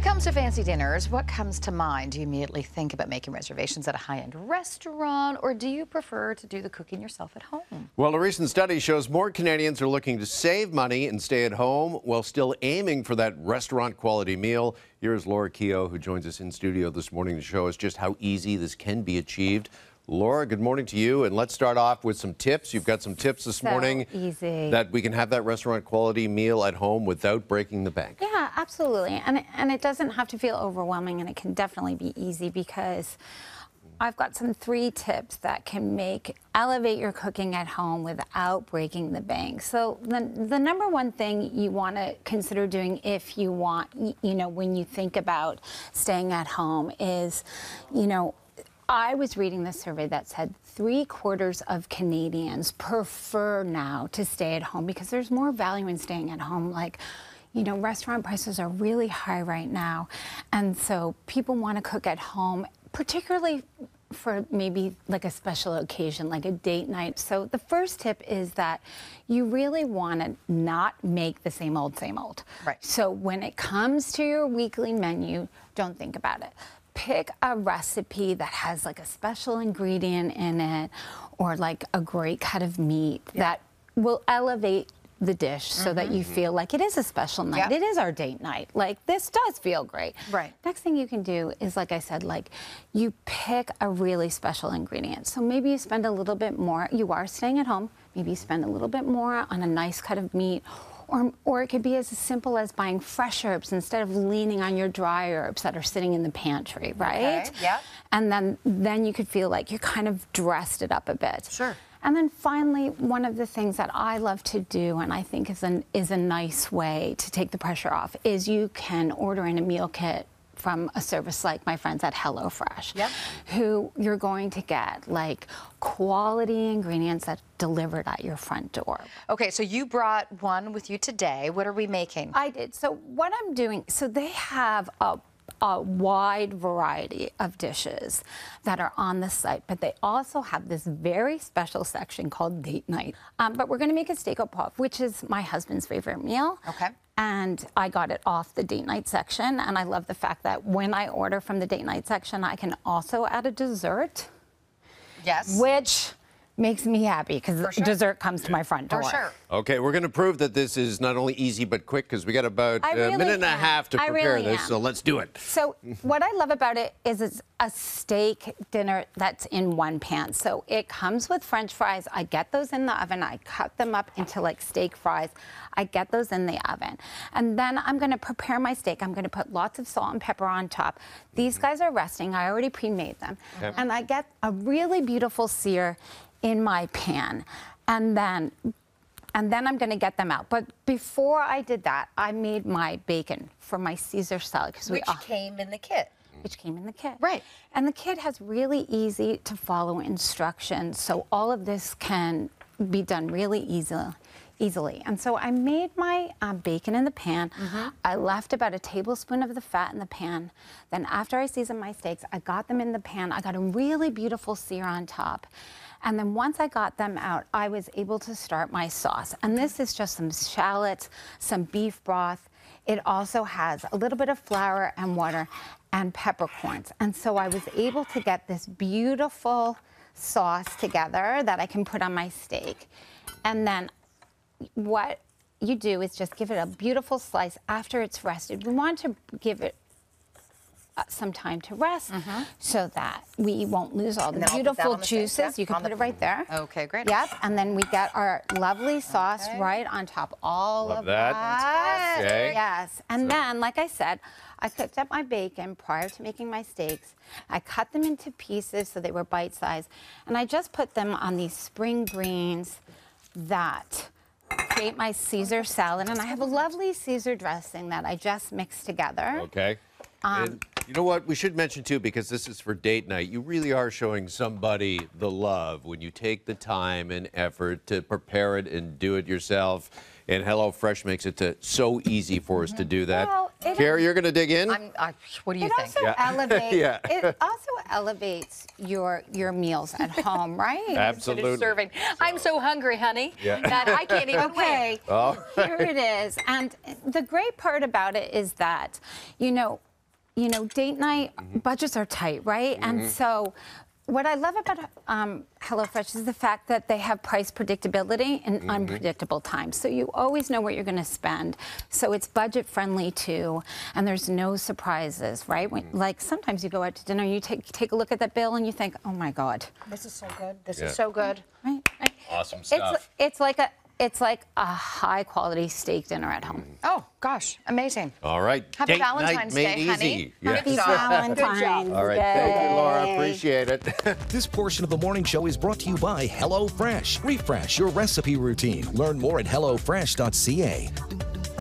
comes to fancy dinners, what comes to mind? Do you immediately think about making reservations at a high-end restaurant, or do you prefer to do the cooking yourself at home? Well, a recent study shows more Canadians are looking to save money and stay at home while still aiming for that restaurant-quality meal. Here's Laura Keogh, who joins us in studio this morning to show us just how easy this can be achieved. Laura, good morning to you, and let's start off with some tips. You've got some tips this morning that we can have that restaurant quality meal at home without breaking the bank. Yeah, absolutely, and it doesn't have to feel overwhelming, and it can definitely be easy because I've got some 3 tips that can elevate your cooking at home without breaking the bank. So the number one thing you want to consider doing if you want, when you think about staying at home is, I was reading this survey that said 3/4 of Canadians prefer now to stay at home because there's more value in staying at home. Like, restaurant prices are really high right now. And so people want to cook at home, particularly for maybe like a special occasion, like a date night. So the first tip is that you really want to not make the same old, same old. Right. So when it comes to your weekly menu, don't think about it. Pick a recipe that has like a special ingredient in it or like a great cut of meat that will elevate the dish so that you feel like it is a special night. It is our date night. Like, this does feel great. Right. Next thing you can do is, like I said, like, you pick a really special ingredient. So maybe you spend a little bit more. You are staying at home. Maybe you spend a little bit more on a nice cut of meat. Or it could be as simple as buying fresh herbs instead of leaning on your dry herbs that are sitting in the pantry, right? Okay, yeah. And then you could feel like you kind of dressed it up a bit. Sure. And then finally, one of the things that I love to do, and I think is a nice way to take the pressure off, is you can order in a meal kit from a service like my friends at HelloFresh, who you're going to get like quality ingredients that delivered at your front door. Okay, so you brought one with you today. What are we making? I did. So what I'm doing, so they have a wide variety of dishes that are on the site, but they also have this very special section called Date Night. But we're going to make a steak au poivre, which is my husband's favorite meal. Okay. And I got it off the Date Night section, and I love the fact that when I order from the Date Night section, I can also add a dessert. Yes. Which makes me happy because dessert comes to my front door. For sure. Okay, we're going to prove that this is not only easy but quick because we got about a minute and a half to prepare this, so let's do it. So what I love about it is it's a steak dinner that's in one pan. So it comes with French fries. I get those in the oven. I cut them up into like steak fries. I get those in the oven. And then I'm going to prepare my steak. I'm going to put lots of salt and pepper on top. These guys are resting. I already pre-made them. Okay. And I get a really beautiful sear in my pan, and then I'm going to get them out. But before I did that, I made my bacon for my Caesar salad, which came in the kit. Which came in the kit. Right. And the kit has really easy to follow instructions, so all of this can be done really easily. And so I made my bacon in the pan. I left about a tablespoon of the fat in the pan. Then after I seasoned my steaks, I got them in the pan. I got a really beautiful sear on top. And then once I got them out, I was able to start my sauce. And this is just some shallots, some beef broth. It also has a little bit of flour and water and peppercorns. And so I was able to get this beautiful sauce together that I can put on my steak. And then what you do is just give it a beautiful slice after it's rested. We want to give it some time to rest so that we won't lose all the beautiful juices. You can put it right there. Okay, great. Yep, and then we get our lovely sauce right on top. All of that. Okay. Yes, and then, like I said, I cooked up my bacon prior to making my steaks. I cut them into pieces so they were bite-sized, and I just put them on these spring greens that create my Caesar salad, and I have a lovely Caesar dressing that I just mixed together. Okay. And you know what? We should mention, too, because this is for date night, you really are showing somebody the love when you take the time and effort to prepare it and do it yourself. And HelloFresh makes it so easy for us to do that. Well, Carrie, you're going to dig in? What do you think? It also elevates your meals at home, right? Instead Absolutely. of serving. I'm so hungry, honey, that I can't even wait. Here it is. And the great part about it is that, you know, date night budgets are tight, right? And so what I love about HelloFresh is the fact that they have price predictability in unpredictable times. So you always know what you're going to spend. So it's budget friendly too, and there's no surprises, right? Like sometimes you go out to dinner, you take a look at that bill and you think, oh my God. This is so good. This is so good. Right? Awesome stuff. It's like a high quality steak dinner at home. Oh, gosh, amazing. All right. Happy Date Valentine's night Day, made honey. easy. Yes. Happy Valentine's All right. Thank you, Laura. Appreciate it. This portion of the morning show is brought to you by HelloFresh. Refresh your recipe routine. Learn more at HelloFresh.ca.